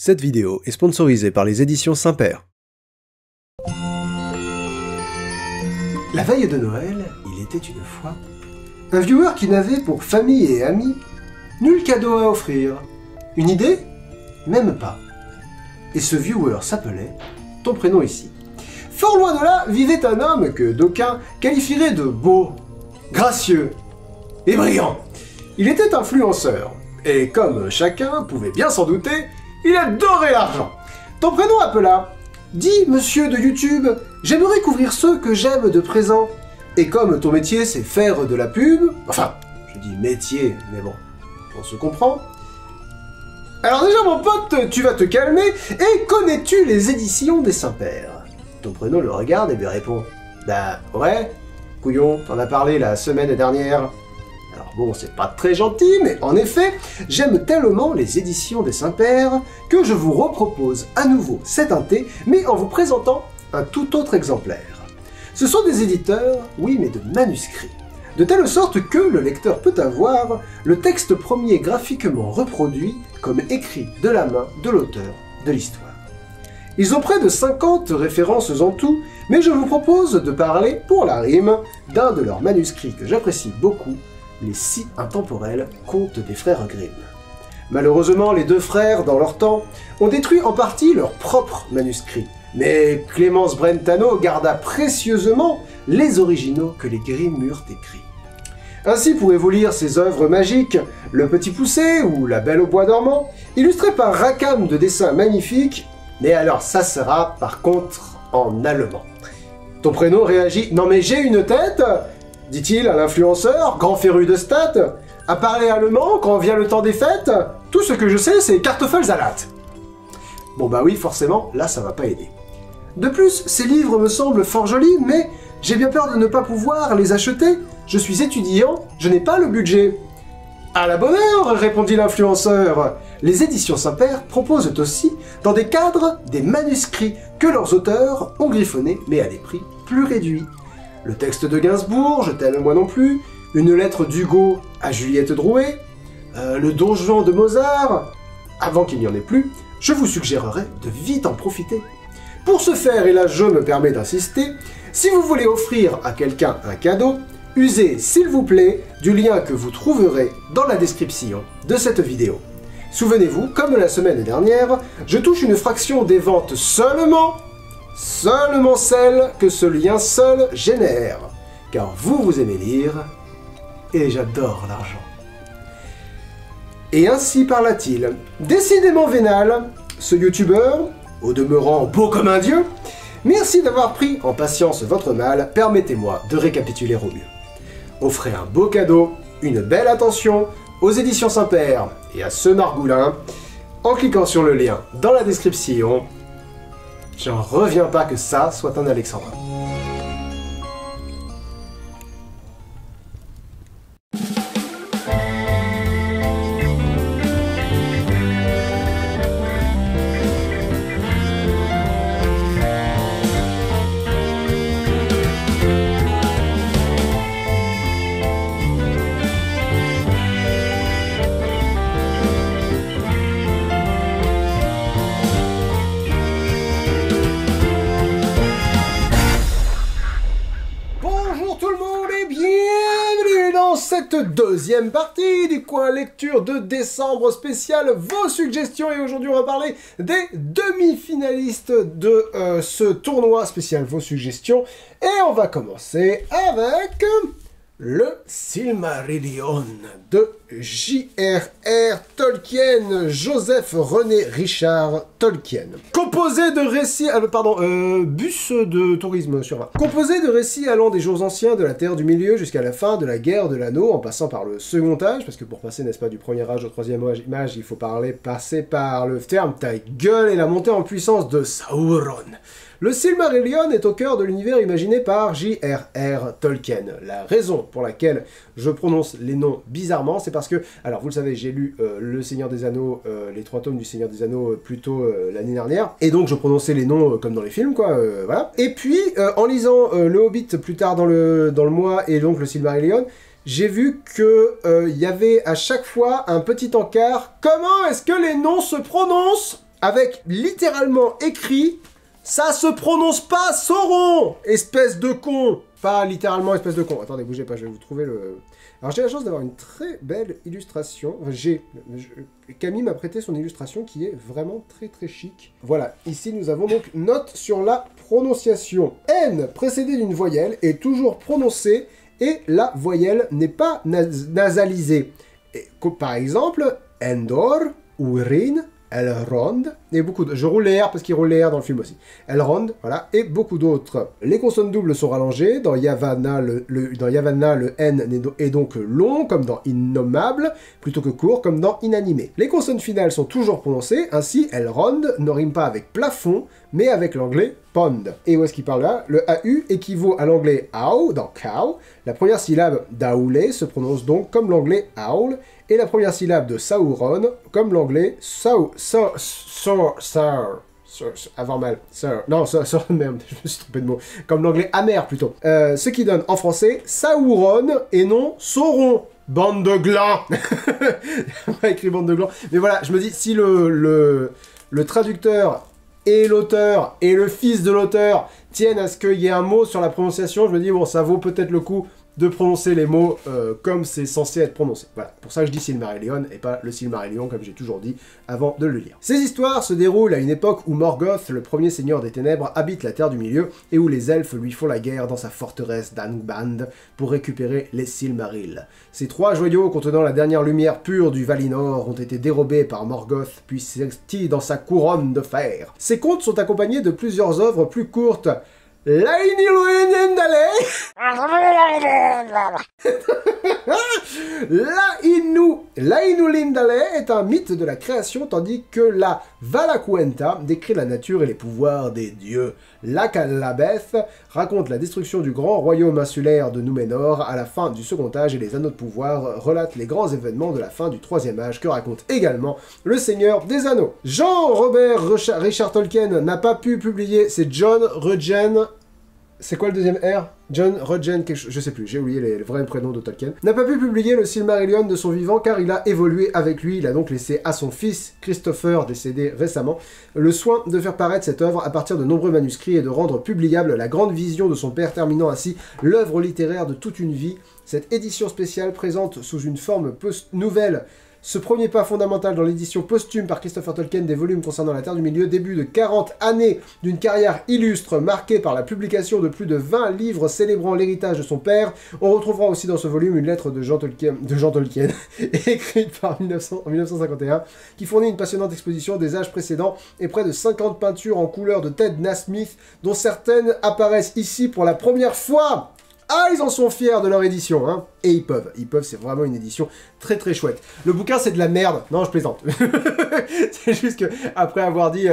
Cette vidéo est sponsorisée par les éditions Saint-Père. La veille de Noël, il était une fois un viewer qui n'avait pour famille et amis nul cadeau à offrir. Une idée? Même pas. Et ce viewer s'appelait ton prénom ici. Fort loin de là vivait un homme que d'aucuns qualifieraient de beau, gracieux et brillant. Il était influenceur, et comme chacun pouvait bien s'en douter, il adorait l'argent. Ton prénom appela. Dis, monsieur de YouTube, j'aimerais couvrir ceux que j'aime de présent. Et comme ton métier c'est faire de la pub, enfin, je dis métier, mais bon, on se comprend. Alors déjà mon pote, tu vas te calmer, et connais-tu les éditions des Saint-Pères? Ton prénom le regarde et lui répond. Bah ouais, couillon, t'en as parlé la semaine dernière. Alors bon, c'est pas très gentil, mais en effet, j'aime tellement les éditions des Saint-Pères que je vous repropose à nouveau cet inté, mais en vous présentant un tout autre exemplaire. Ce sont des éditeurs, oui, mais de manuscrits, de telle sorte que le lecteur peut avoir le texte premier graphiquement reproduit comme écrit de la main de l'auteur de l'histoire. Ils ont près de 50 références en tout, mais je vous propose de parler, pour la rime, d'un de leurs manuscrits que j'apprécie beaucoup, les si intemporels contes des frères Grimm. Malheureusement, les deux frères, dans leur temps, ont détruit en partie leurs propres manuscrits, mais Clémence Brentano garda précieusement les originaux que les Grimm eurent écrits. Ainsi pourrez-vous lire ses œuvres magiques, Le Petit Poucet ou La Belle au Bois dormant, illustrées par Rackham de dessins magnifiques, mais alors ça sera par contre en allemand. Ton prénom réagit « Non mais j'ai une tête !» dit-il à l'influenceur, grand féru de stats, à parler allemand quand vient le temps des fêtes, tout ce que je sais c'est Kartoffelsalat. Bon bah oui, forcément, là ça va pas aider. De plus, ces livres me semblent fort jolis, mais j'ai bien peur de ne pas pouvoir les acheter. Je suis étudiant, je n'ai pas le budget. À la bonne heure, répondit l'influenceur. Les éditions Saint-Père proposent aussi, dans des cadres, des manuscrits que leurs auteurs ont griffonnés, mais à des prix plus réduits. Le texte de Gainsbourg, Je t'aime moi non plus, une lettre d'Hugo à Juliette Drouet, le Don Juan de Mozart, avant qu'il n'y en ait plus, je vous suggérerais de vite en profiter. Pour ce faire, et là je me permets d'insister, si vous voulez offrir à quelqu'un un cadeau, usez s'il vous plaît du lien que vous trouverez dans la description de cette vidéo. Souvenez-vous, comme la semaine dernière, je touche une fraction des ventes seulement celle que ce lien seul génère, car vous aimez lire, et j'adore l'argent. Et ainsi parla-t-il. Décidément vénal, ce youtubeur, au demeurant beau comme un dieu, merci d'avoir pris en patience votre mal, permettez-moi de récapituler au mieux. Offrez un beau cadeau, une belle attention, aux éditions Saint-Père et à ce Margoulin, en cliquant sur le lien dans la description. J'en reviens pas que ça soit un alexandrin. Cette deuxième partie du coin lecture de décembre spécial vos suggestions, et aujourd'hui on va parler des demi-finalistes de ce tournoi spécial vos suggestions, et on va commencer avec le Silmarillion de J.R.R. Tolkien, Joseph René Richard Tolkien. Composé de récits... bus de tourisme sur 20. Composé de récits allant des jours anciens de la Terre du Milieu jusqu'à la fin de la guerre de l'Anneau, en passant par le second âge, parce que pour passer, n'est-ce pas, du premier âge au troisième âge, il faut passer par le terme ta gueule et la montée en puissance de Sauron. Le Silmarillion est au cœur de l'univers imaginé par J.R.R. Tolkien. La raison pour laquelle je prononce les noms bizarrement, c'est parce que, alors vous le savez, j'ai lu Le Seigneur des Anneaux, les 3 tomes du Seigneur des Anneaux plus tôt l'année dernière, et donc je prononçais les noms comme dans les films, quoi, voilà. Et puis, en lisant Le Hobbit plus tard dans le mois, et donc le Silmarillion, j'ai vu que y avait à chaque fois un petit encart. Comment est-ce que les noms se prononcent? avec littéralement écrit « Ça se prononce pas Sauron, espèce de con !» Pas littéralement espèce de con. Attendez, bougez pas, je vais vous trouver le... Alors j'ai la chance d'avoir une très belle illustration. Enfin, Camille m'a prêté son illustration qui est vraiment très très chic. Voilà, ici nous avons donc note sur la prononciation. N précédée d'une voyelle est toujours prononcée et la voyelle n'est pas nasalisée. Et, par exemple, Endor, Urin, Elrond, et beaucoup d'autres. Je roule les R parce qu'il roule les R dans le film aussi. Elrond, voilà, et beaucoup d'autres. Les consonnes doubles sont rallongées. Dans Yavanna, le N est donc long, comme dans Innommable, plutôt que court, comme dans Inanimé. Les consonnes finales sont toujours prononcées. Ainsi, Elrond ne rime pas avec plafond, mais avec l'anglais pond. Et où est-ce qu'il parle là? Le AU équivaut à l'anglais owl dans cow. La première syllabe d'Aoulé se prononce donc comme l'anglais owl, et la première syllabe de Sauron comme l'anglais avant mal. Merde, je me suis trompé de mot. Comme l'anglais amer plutôt. Ce qui donne en français Sauron et non Sauron. Bande de glands. Pas écrit bande de glands. Mais voilà, je me dis, si le traducteur et l'auteur et le fils de l'auteur tiennent à ce qu'il y ait un mot sur la prononciation, je me dis, bon, ça vaut peut-être le coup de prononcer les mots comme c'est censé être prononcé. Voilà, pour ça je dis Silmarillion et pas le Silmarillion comme j'ai toujours dit avant de le lire. Ces histoires se déroulent à une époque où Morgoth, le premier seigneur des ténèbres, habite la Terre du Milieu et où les elfes lui font la guerre dans sa forteresse d'Angband pour récupérer les Silmarils. Ces 3 joyaux contenant la dernière lumière pure du Valinor ont été dérobés par Morgoth puis sextis dans sa couronne de fer. Ces contes sont accompagnés de plusieurs œuvres plus courtes. Lainulindale est un mythe de la création, tandis que la Valaquenta décrit la nature et les pouvoirs des dieux. La Calabeth raconte la destruction du grand royaume insulaire de Númenor à la fin du Second Âge, et les Anneaux de pouvoir relatent les grands événements de la fin du Troisième Âge que raconte également le Seigneur des Anneaux. Jean-Robert Richard Tolkien n'a pas pu publier, c'est John Rudgen. C'est quoi le deuxième R? John Rudgen, je sais plus, j'ai oublié les vrais prénoms de Tolkien. N'a pas pu publier le Silmarillion de son vivant car il a évolué avec lui. Il a donc laissé à son fils, Christopher, décédé récemment, le soin de faire paraître cette œuvre à partir de nombreux manuscrits et de rendre publiable la grande vision de son père, terminant ainsi l'œuvre littéraire de toute une vie. Cette édition spéciale présente sous une forme nouvelle ce premier pas fondamental dans l'édition posthume par Christopher Tolkien des volumes concernant la Terre du Milieu, début de 40 années d'une carrière illustre marquée par la publication de plus de 20 livres célébrant l'héritage de son père. On retrouvera aussi dans ce volume une lettre de Jean Tolkien écrite en 1951, qui fournit une passionnante exposition des âges précédents et près de 50 peintures en couleur de Ted Nasmith, dont certaines apparaissent ici pour la première fois. Ah, ils en sont fiers de leur édition, hein. Et ils peuvent, c'est vraiment une édition très très chouette. Le bouquin, c'est de la merde. Non, je plaisante. C'est juste que, après avoir dit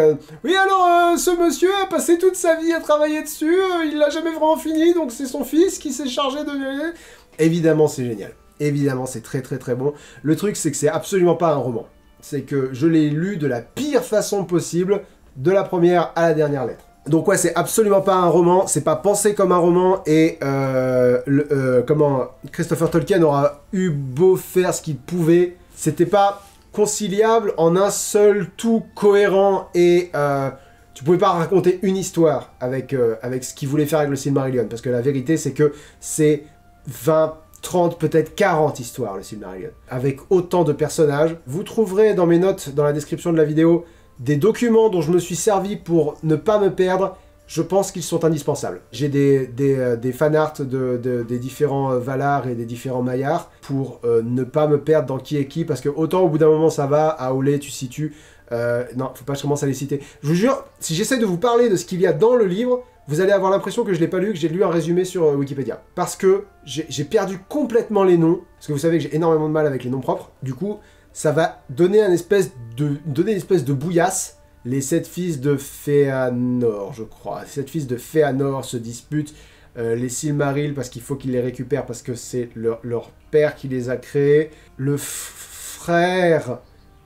oui, alors, ce monsieur a passé toute sa vie à travailler dessus, il l'a jamais vraiment fini, donc c'est son fils qui s'est chargé de... Évidemment, c'est génial. Évidemment, c'est très très très bon. Le truc, c'est que c'est absolument pas un roman. C'est que je l'ai lu de la pire façon possible, de la première à la dernière lettre. Donc ouais, c'est absolument pas un roman, c'est pas pensé comme un roman, et Christopher Tolkien aura eu beau faire ce qu'il pouvait, c'était pas conciliable en un seul tout cohérent, et tu pouvais pas raconter une histoire avec ce qu'il voulait faire avec le Silmarillion, parce que la vérité c'est que c'est 20, 30, peut-être 40 histoires le Silmarillion, avec autant de personnages. Vous trouverez dans mes notes, dans la description de la vidéo, des documents dont je me suis servi pour ne pas me perdre. Je pense qu'ils sont indispensables. J'ai des fanarts des différents Valar et des différents Maillards pour ne pas me perdre dans qui est qui, parce que autant au bout d'un moment ça va, à Aulé tu situes, non, faut pas que je commence à les citer. Je vous jure, si j'essaie de vous parler de ce qu'il y a dans le livre, vous allez avoir l'impression que je l'ai pas lu, que j'ai lu un résumé sur Wikipédia. Parce que j'ai perdu complètement les noms, parce que vous savez que j'ai énormément de mal avec les noms propres, du coup... ça va donner une espèce de bouillasse. Les 7 fils de Féanor, je crois. Les 7 fils de Féanor se disputent les Silmarils parce qu'il faut qu'ils les récupèrent parce que c'est leur père qui les a créés. Le frère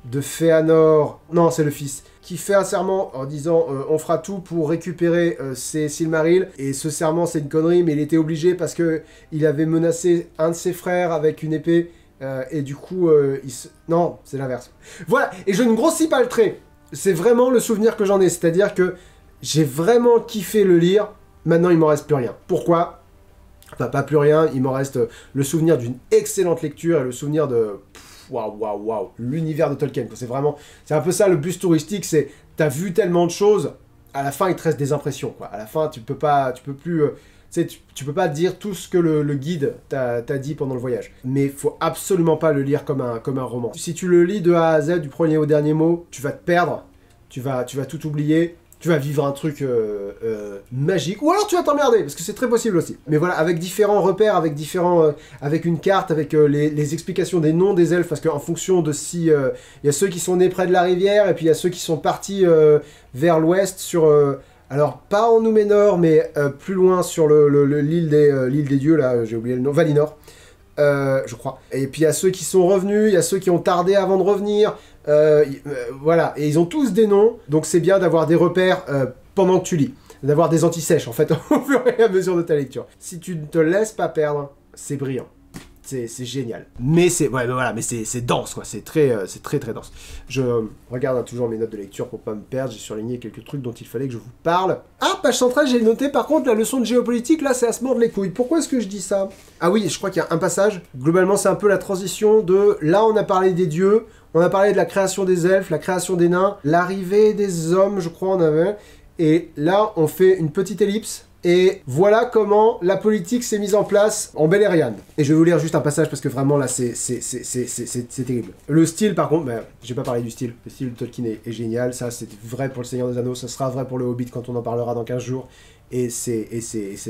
de Féanor, non, c'est le fils, qui fait un serment en disant on fera tout pour récupérer ces Silmarils. Et ce serment, c'est une connerie, mais il était obligé parce qu'il avait menacé un de ses frères avec une épée. Et du coup, non, c'est l'inverse. Voilà, et je ne grossis pas le trait. C'est vraiment le souvenir que j'en ai, c'est-à-dire que j'ai vraiment kiffé le lire, maintenant il m'en reste plus rien. Pourquoi ? Enfin, pas plus rien, il m'en reste le souvenir d'une excellente lecture et le souvenir de... Waouh, l'univers de Tolkien. C'est un peu ça le bus touristique, c'est t'as vu tellement de choses, à la fin il te reste des impressions, quoi. À la fin tu peux plus... tu peux pas dire tout ce que le guide t'a dit pendant le voyage. Mais faut absolument pas le lire comme un roman. Si tu le lis de A à Z, du premier au dernier mot, tu vas te perdre, tu vas tout oublier, tu vas vivre un truc magique, ou alors tu vas t'emmerder, parce que c'est très possible aussi. Mais voilà, avec différents repères, avec une carte, avec les explications des noms des elfes, parce qu'en fonction de si... il y a ceux qui sont nés près de la rivière, et puis il y a ceux qui sont partis vers l'ouest sur... alors, pas en Númenor, mais plus loin sur l'île des dieux, là, j'ai oublié le nom, Valinor, je crois. Et puis il y a ceux qui sont revenus, il y a ceux qui ont tardé avant de revenir, voilà, et ils ont tous des noms, donc c'est bien d'avoir des repères pendant que tu lis, d'avoir des anti-sèches, en fait, au fur et à mesure de ta lecture. Si tu ne te laisses pas perdre, c'est brillant. C'est génial. Mais c'est dense, quoi. C'est très dense. Je regarde toujours mes notes de lecture pour pas me perdre. J'ai surligné quelques trucs dont il fallait que je vous parle. Ah, page centrale, j'ai noté par contre la leçon de géopolitique. Là, c'est à se mordre les couilles. Pourquoi est-ce que je dis ça? Ah oui, je crois qu'il y a un passage. Globalement, c'est un peu la transition de... Là, on a parlé des dieux. On a parlé de la création des elfes, la création des nains, l'arrivée des hommes, je crois, on avait. Et là, on fait une petite ellipse. Et voilà comment la politique s'est mise en place en Beleriand. Et je vais vous lire juste un passage parce que vraiment là c'est terrible. Le style par contre, j'ai pas parlé du style. Le style de Tolkien est génial. Ça c'est vrai pour le Seigneur des Anneaux, ça sera vrai pour le Hobbit quand on en parlera dans 15 jours. Et c'est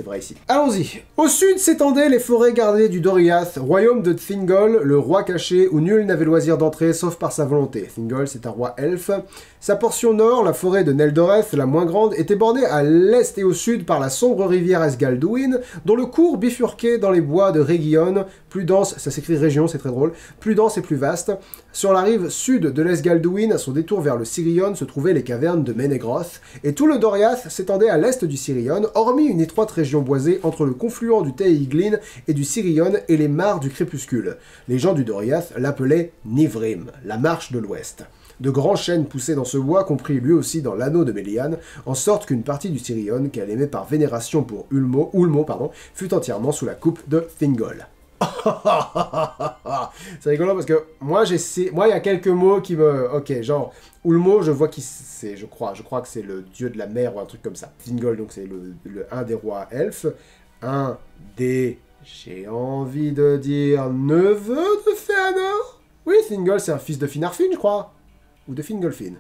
vrai ici. Allons-y. Au sud s'étendaient les forêts gardées du Doriath, royaume de Thingol, le roi caché où nul n'avait loisir d'entrer sauf par sa volonté. Thingol, c'est un roi elfe. Sa portion nord, la forêt de Neldoreth, la moins grande, était bornée à l'est et au sud par la sombre rivière Esgalduin, dont le cours bifurquait dans les bois de Région, plus dense, ça s'écrit région, c'est très drôle, plus dense et plus vaste. Sur la rive sud de l'Esgalduin, à son détour vers le Sirion, se trouvaient les cavernes de Menegroth, et tout le Doriath s'étendait à l'est du Sirion, hormis une étroite région boisée entre le confluent du Teiglin et du Sirion et les mares du crépuscule. Les gens du Doriath l'appelaient Nivrim, la marche de l'ouest. De grands chênes poussaient dans ce bois, compris lui aussi dans l'anneau de Melian, en sorte qu'une partie du Sirion, qu'elle aimait par vénération pour Ulmo, fut entièrement sous la coupe de Thingol. C'est rigolo parce que moi il y a quelques mots qui me... Ok, genre, Ulmo, je vois qui c'est, je crois que c'est le dieu de la mer ou un truc comme ça. Thingol, donc c'est un des rois elfes, un des... J'ai envie de dire neveu de Fëanor. Oui, Thingol, c'est un fils de Finarfin, je crois. Ou de Fingolfin.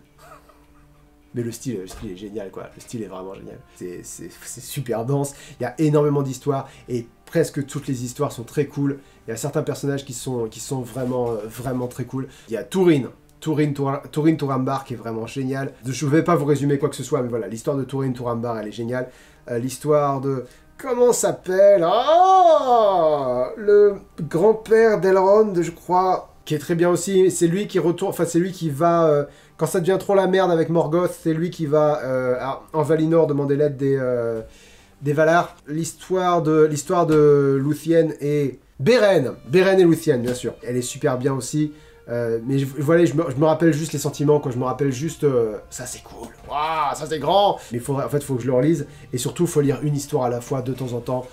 Mais le style est génial, quoi. Le style est vraiment génial. C'est super dense. Il y a énormément d'histoires. Et presque toutes les histoires sont très cool. Il y a certains personnages qui sont vraiment très cool. Il y a Turin Turambar qui est vraiment génial. Je ne vais pas vous résumer quoi que ce soit, mais voilà. L'histoire de Turin Turambar, elle est géniale. L'histoire de... Comment s'appelle? Ah, le grand-père d'Elrond, je crois... Qui est très bien aussi, c'est lui qui retourne, enfin c'est lui qui va, quand ça devient trop la merde avec Morgoth, c'est lui qui va en Valinor demander l'aide des Valar. L'histoire de Luthien et Beren et Luthien bien sûr, elle est super bien aussi. Mais voilà, je me rappelle juste les sentiments, quoi. Je me rappelle juste ça c'est cool, waouh, ça c'est grand. Mais faut que je le relise et surtout faut lire une histoire à la fois de temps en temps.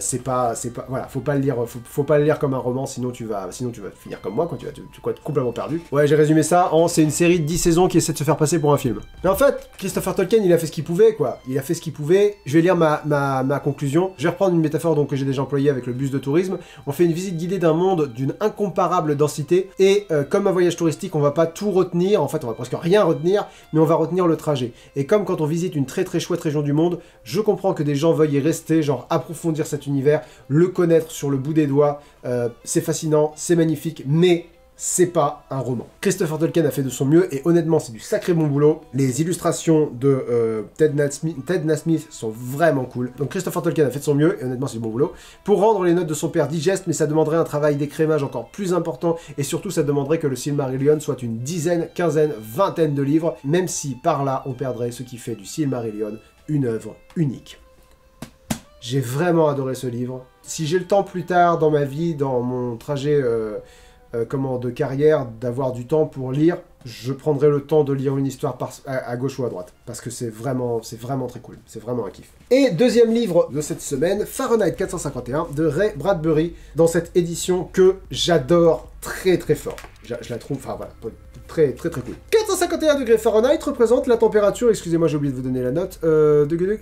C'est pas voilà, faut pas le lire comme un roman, sinon tu vas finir comme moi, quoi. Tu vas être complètement perdu. Ouais, j'ai résumé ça en c'est une série de 10 saisons qui essaie de se faire passer pour un film. Mais en fait, Christopher Tolkien, il a fait ce qu'il pouvait, quoi. Il a fait ce qu'il pouvait. Je vais lire ma conclusion. Je vais reprendre une métaphore donc que j'ai déjà employée avec le bus de tourisme. On fait une visite guidée d'un monde d'une incomparable densité et comme un voyage touristique, on va pas tout retenir, en fait on va presque rien retenir, mais on va retenir le trajet. Et comme quand on visite une très très chouette région du monde, je comprends que des gens veuillent y rester, genre approfondir cet univers, le connaître sur le bout des doigts, c'est fascinant, c'est magnifique, mais c'est pas un roman. Christopher Tolkien a fait de son mieux et honnêtement c'est du sacré bon boulot. Les illustrations de Ted Nasmith sont vraiment cool. Donc Christopher Tolkien a fait de son mieux et honnêtement c'est du bon boulot. Pour rendre les notes de son père digestes, mais ça demanderait un travail d'écrémage encore plus important et surtout ça demanderait que le Silmarillion soit une dizaine, quinzaine, vingtaine de livres, même si par là on perdrait ce qui fait du Silmarillion une œuvre unique. J'ai vraiment adoré ce livre. Si j'ai le temps plus tard dans ma vie, dans mon trajet de carrière, d'avoir du temps pour lire, je prendrai le temps de lire une histoire à gauche ou à droite. Parce que c'est vraiment très cool. C'est vraiment un kiff. Et deuxième livre de cette semaine, Fahrenheit 451 de Ray Bradbury, dans cette édition que j'adore très fort. Je la trouve, enfin voilà, très cool. 451 degrés Fahrenheit représente la température, excusez-moi j'ai oublié de vous donner la note,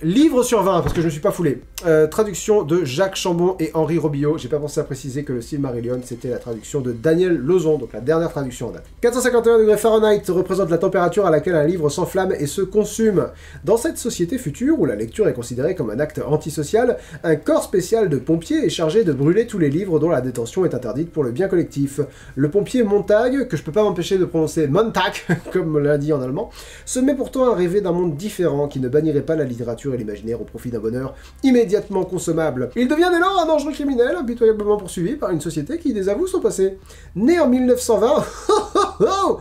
livre sur 20, parce que je ne suis pas foulé. Traduction de Jacques Chambon et Henri Robillot. J'ai pas pensé à préciser que le Silmarillion, c'était la traduction de Daniel Lauzon, donc la dernière traduction en date. 451 degrés Fahrenheit représente la température à laquelle un livre s'enflamme et se consume. Dans cette société future, où la lecture est considérée comme un acte antisocial, un corps spécial de pompiers est chargé de brûler tous les livres dont la détention est interdite pour le bien collectif. Le pompier Montag, que je peux pas m'empêcher de prononcer Montag, comme on l'a dit en allemand, se met pourtant à rêver d'un monde différent qui ne bannirait pas la littérature et l'imaginaire au profit d'un bonheur immédiatement consommable. Il devient dès lors un dangereux criminel, impitoyablement poursuivi par une société qui désavoue son passé. Né en 1920,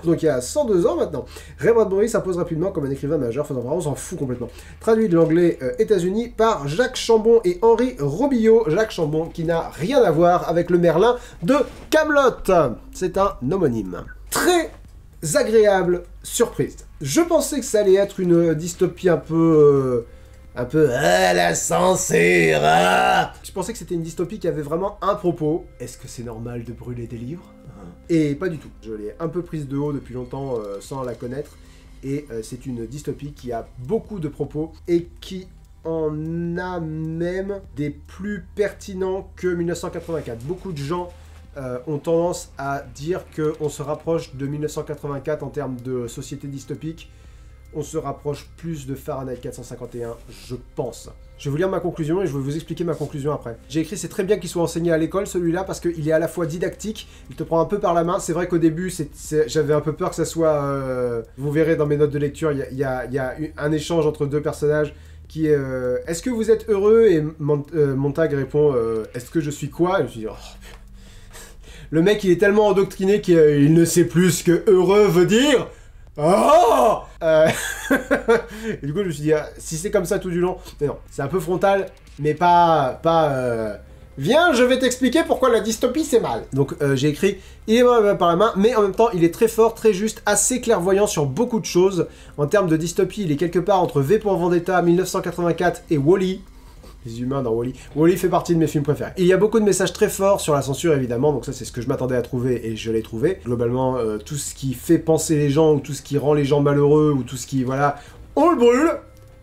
donc il y a 102 ans maintenant, Ray Bradbury s'impose rapidement comme un écrivain majeur, faisant vraiment, on s'en fout complètement. Traduit de l'anglais États-Unis par Jacques Chambon et Henri Robillot. Jacques Chambon qui n'a rien à voir avec le Merlin de Kaamelott. C'est un homonyme. Très agréable surprise. Je pensais que ça allait être une dystopie un peu la censure. Je pensais que c'était une dystopie qui avait vraiment un propos. Est-ce que c'est normal de brûler des livres? Et pas du tout. Je l'ai un peu prise de haut depuis longtemps sans la connaître. Et c'est une dystopie qui a beaucoup de propos et qui en a même des plus pertinents que 1984. Beaucoup de gens ont tendance à dire qu'on se rapproche de 1984 en termes de société dystopique. On se rapproche plus de Fahrenheit 451, je pense. Je vais vous lire ma conclusion et je vais vous expliquer ma conclusion après. J'ai écrit, c'est très bien qu'il soit enseigné à l'école, celui-là, parce qu'il est à la fois didactique, il te prend un peu par la main. C'est vrai qu'au début, j'avais un peu peur que ça soit... vous verrez dans mes notes de lecture, il y a un échange entre deux personnages qui est est-ce que vous êtes heureux? Et Montag répond est-ce que je suis quoi? Et je me suis dit, oh, le mec, il est tellement endoctriné qu'il ne sait plus ce que heureux veut dire. Oh Et du coup, je me suis dit, si c'est comme ça tout du long... Mais non, c'est un peu frontal, mais pas viens, je vais t'expliquer pourquoi la dystopie, c'est mal. Donc, j'ai écrit, il est mal par la main, mais en même temps, il est très fort, très juste, assez clairvoyant sur beaucoup de choses. En termes de dystopie, il est quelque part entre V pour Vendetta, 1984 et Wall-E. Les humains dans Wall-E. Wall-E fait partie de mes films préférés. Il y a beaucoup de messages très forts sur la censure, évidemment, donc ça c'est ce que je m'attendais à trouver et je l'ai trouvé. Globalement, tout ce qui fait penser les gens, ou tout ce qui rend les gens malheureux, ou tout ce qui, voilà, on le brûle.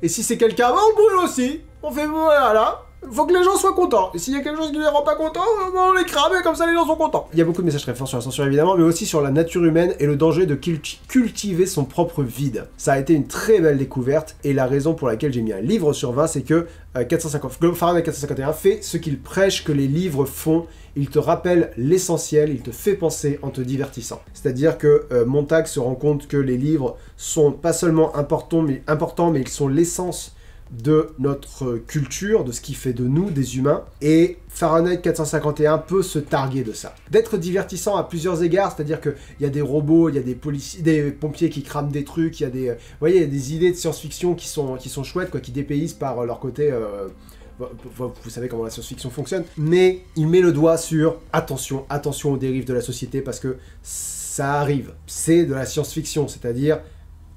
Et si c'est quelqu'un, on le brûle aussi. On fait, voilà. Faut que les gens soient contents. Et s'il y a quelque chose qui les rend pas contents, on les crame et comme ça les gens sont contents. Il y a beaucoup de messages très forts sur la censure évidemment, mais aussi sur la nature humaine et le danger de cultiver son propre vide. Ça a été une très belle découverte et la raison pour laquelle j'ai mis un livre sur 20, c'est que Fahrenheit 451 fait ce qu'il prêche que les livres font. Il te rappelle l'essentiel, il te fait penser en te divertissant. C'est-à-dire que Montag se rend compte que les livres sont pas seulement importants, mais ils sont l'essence de notre culture, de ce qui fait de nous des humains, et Fahrenheit 451 peut se targuer de ça. D'être divertissant à plusieurs égards, c'est-à-dire qu'il y a des robots, il y a des pompiers qui crament des trucs, il y a des, vous voyez, il y a des idées de science-fiction qui sont chouettes, quoi, qui dépaysent par leur côté... vous savez comment la science-fiction fonctionne, mais il met le doigt sur attention aux dérives de la société, parce que ça arrive. C'est de la science-fiction, c'est-à-dire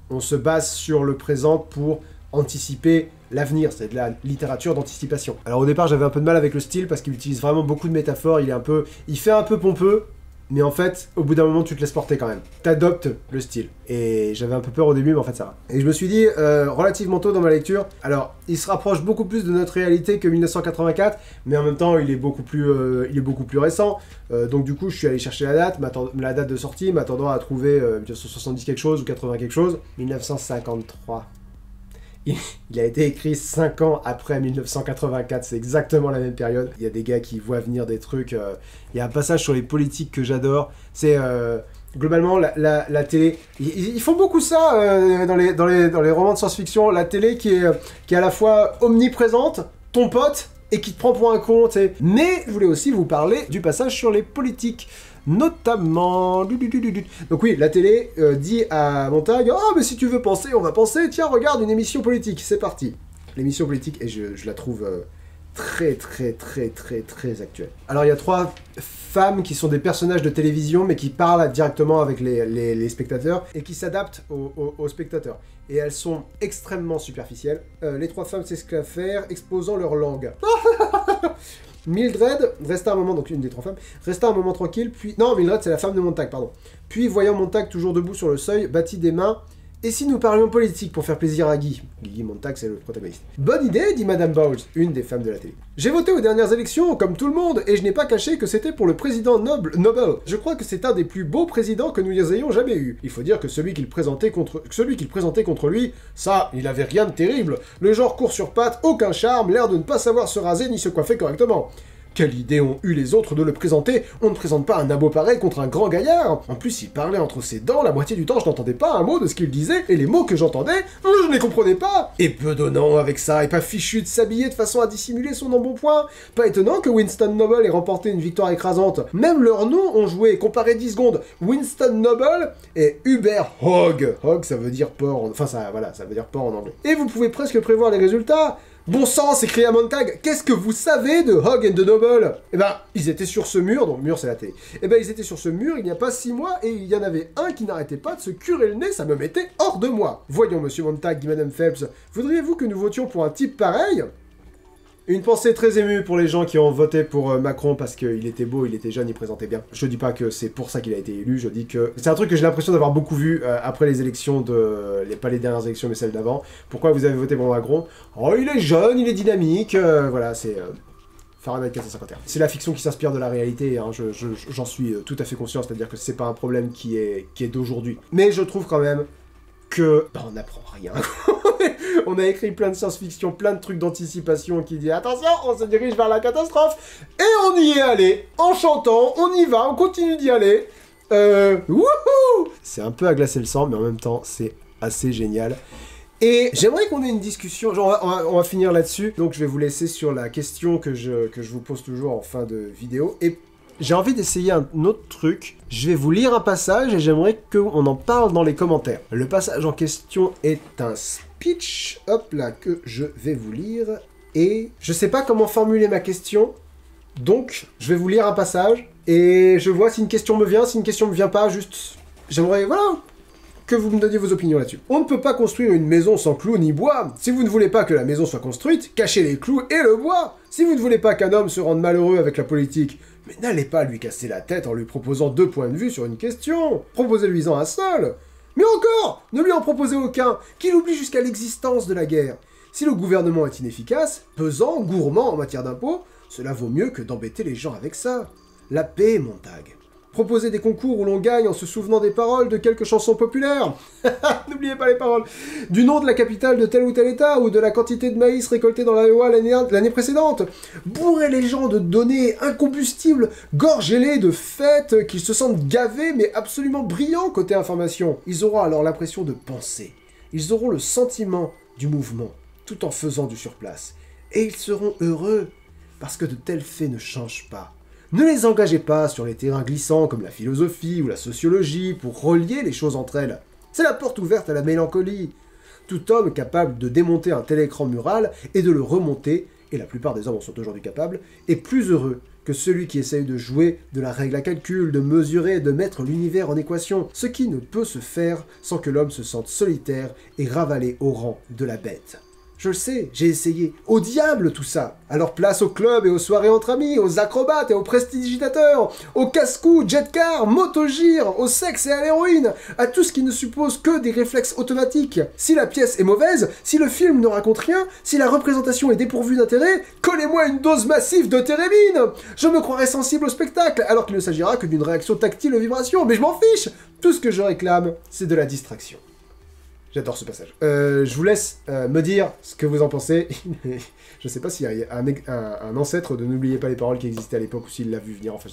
on se base sur le présent pour anticiper l'avenir, c'est de la littérature d'anticipation. Alors au départ j'avais un peu de mal avec le style parce qu'il utilise vraiment beaucoup de métaphores, il fait un peu pompeux, mais en fait au bout d'un moment tu te laisses porter quand même. T'adoptes le style. Et j'avais un peu peur au début mais en fait ça va. Et je me suis dit, relativement tôt dans ma lecture, alors il se rapproche beaucoup plus de notre réalité que 1984, mais en même temps il est beaucoup plus récent. Donc du coup je suis allé chercher la date de sortie, m'attendant à trouver 1970 quelque chose ou 80 quelque chose. 1953. Il a été écrit 5 ans après 1984, c'est exactement la même période. Il y a des gars qui voient venir des trucs. Il y a un passage sur les politiques que j'adore. C'est globalement la télé. Ils font beaucoup ça dans les romans de science-fiction. La télé qui est à la fois omniprésente, ton pote, et qui te prend pour un con, tu sais. Mais je voulais aussi vous parler du passage sur les politiques. Notamment... Donc oui, la télé dit à Montag, oh mais si tu veux penser, on va penser, tiens regarde une émission politique, c'est parti. L'émission politique, et je la trouve très actuel. Alors il y a 3 femmes qui sont des personnages de télévision mais qui parlent directement avec les spectateurs et qui s'adaptent aux spectateurs. Et elles sont extrêmement superficielles. Les 3 femmes s'esclavent faire, exposant leur langue. Mildred resta un moment, donc une des 3 femmes, resta un moment tranquille, puis... Non, Mildred, c'est la femme de Montag, pardon. Puis, voyant Montag toujours debout sur le seuil, battit des mains. Et si nous parlions politique pour faire plaisir à Guy? Guy Montag, c'est le protagoniste. Bonne idée, dit Madame Bowles, une des femmes de la télé. J'ai voté aux dernières élections, comme tout le monde, et je n'ai pas caché que c'était pour le président Nobel. Je crois que c'est un des plus beaux présidents que nous ayons jamais eu. Il faut dire que celui qu'il présentait contre lui, ça, il avait rien de terrible. Le genre court sur pattes, aucun charme, l'air de ne pas savoir se raser ni se coiffer correctement. Quelle idée ont eu les autres de le présenter? On ne présente pas un abo pareil contre un grand gaillard. En plus, il parlait entre ses dents, la moitié du temps je n'entendais pas un mot de ce qu'il disait, et les mots que j'entendais, je ne les comprenais pas. Et peu donnant avec ça, et pas fichu de s'habiller de façon à dissimuler son embonpoint. Pas étonnant que Winston Noble ait remporté une victoire écrasante. Même leurs noms ont joué, comparez 10 secondes, Winston Noble et Hubert Hogg. Hogg, ça veut dire porc, enfin ça, voilà, ça veut dire porc en anglais. Et vous pouvez presque prévoir les résultats. Bon sang, s'écria Montag, qu'est-ce que vous savez de Hogg and the Noble? Eh ben, ils étaient sur ce mur, donc mur c'est la télé. Eh ben, ils étaient sur ce mur il n'y a pas 6 mois, et il y en avait un qui n'arrêtait pas de se curer le nez, ça me mettait hors de moi. Voyons, monsieur Montag, dit Madame Phelps, voudriez-vous que nous votions pour un type pareil? Une pensée très émue pour les gens qui ont voté pour Macron parce qu'il était beau, il était jeune, il présentait bien. Je dis pas que c'est pour ça qu'il a été élu, je dis que... C'est un truc que j'ai l'impression d'avoir beaucoup vu après les élections pas les dernières élections, mais celles d'avant. Pourquoi vous avez voté pour Macron? Oh, il est jeune, il est dynamique, voilà, c'est... Fahrenheit 451. C'est la fiction qui s'inspire de la réalité, hein, j'en suis tout à fait conscient, c'est-à-dire que c'est pas un problème qui est d'aujourd'hui. Mais je trouve quand même que... Ben, on n'apprend rien. On a écrit plein de science-fiction, plein de trucs d'anticipation qui dit « Attention, on se dirige vers la catastrophe !» Et on y est allé, en chantant, on y va, on continue d'y aller. Wouhou! C'est un peu à glacer le sang, mais en même temps, c'est assez génial. Et j'aimerais qu'on ait une discussion, genre on va finir là-dessus, donc je vais vous laisser sur la question que je vous pose toujours en fin de vidéo. Et j'ai envie d'essayer un autre truc. Je vais vous lire un passage et j'aimerais qu'on en parle dans les commentaires. Le passage en question est un speech, hop là, que je vais vous lire. Et je sais pas comment formuler ma question, donc je vais vous lire un passage et je vois si une question me vient, si une question me vient pas, juste... J'aimerais, voilà, que vous me donniez vos opinions là-dessus. On ne peut pas construire une maison sans clous ni bois. Si vous ne voulez pas que la maison soit construite, cachez les clous et le bois. Si vous ne voulez pas qu'un homme se rende malheureux avec la politique, mais n'allez pas lui casser la tête en lui proposant 2 points de vue sur une question. Proposez-lui-en un seul. Mais encore, ne lui en proposez aucun, qu'il oublie jusqu'à l'existence de la guerre. Si le gouvernement est inefficace, pesant, gourmand en matière d'impôts, cela vaut mieux que d'embêter les gens avec ça. La paix, Montag. Proposez des concours où l'on gagne en se souvenant des paroles de quelques chansons populaires. N'oubliez pas les paroles. Du nom de la capitale de tel ou tel état, ou de la quantité de maïs récolté dans l'Iowa l'année précédente. Bourrez les gens de données incombustibles, gorgez-les de faits qu'ils se sentent gavés, mais absolument brillants côté information. Ils auront alors l'impression de penser. Ils auront le sentiment du mouvement, tout en faisant du surplace. Et ils seront heureux, parce que de tels faits ne changent pas. Ne les engagez pas sur les terrains glissants comme la philosophie ou la sociologie pour relier les choses entre elles. C'est la porte ouverte à la mélancolie. Tout homme capable de démonter un tel écran mural et de le remonter, et la plupart des hommes en sont aujourd'hui capables, est plus heureux que celui qui essaye de jouer de la règle à calcul, de mesurer et de mettre l'univers en équation, ce qui ne peut se faire sans que l'homme se sente solitaire et ravalé au rang de la bête. Je le sais, j'ai essayé. Au diable tout ça. Alors place aux clubs et aux soirées entre amis, aux acrobates et aux prestidigitateurs, aux casse-cou, jet-car, motogire, au sexe et à l'héroïne, à tout ce qui ne suppose que des réflexes automatiques. Si la pièce est mauvaise, si le film ne raconte rien, si la représentation est dépourvue d'intérêt, collez-moi une dose massive de térémine. Je me croirais sensible au spectacle, alors qu'il ne s'agira que d'une réaction tactile aux vibrations, mais je m'en fiche. Tout ce que je réclame, c'est de la distraction. J'adore ce passage. Je vous laisse me dire ce que vous en pensez. Je sais pas s'il y a un ancêtre de N'oubliez pas les paroles qui existait à l'époque ou s'il l'a vu venir. Enfin,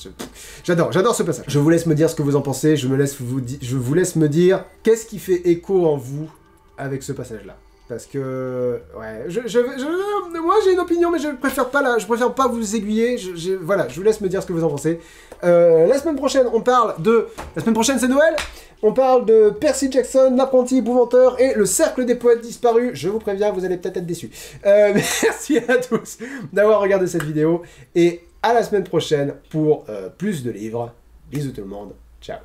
j'adore ce passage. Je vous laisse me dire ce que vous en pensez. Je vous laisse me dire qu'est-ce qui fait écho en vous avec ce passage-là. Parce que... Ouais, moi j'ai une opinion, mais je préfère pas vous aiguiller. Voilà, je vous laisse me dire ce que vous en pensez. La semaine prochaine, La semaine prochaine, c'est Noël. On parle de Percy Jackson, l'apprenti épouvanteur et le cercle des poètes disparus. Je vous préviens, vous allez peut-être être déçus. Merci à tous d'avoir regardé cette vidéo. Et à la semaine prochaine pour plus de livres. Bisous tout le monde. Ciao.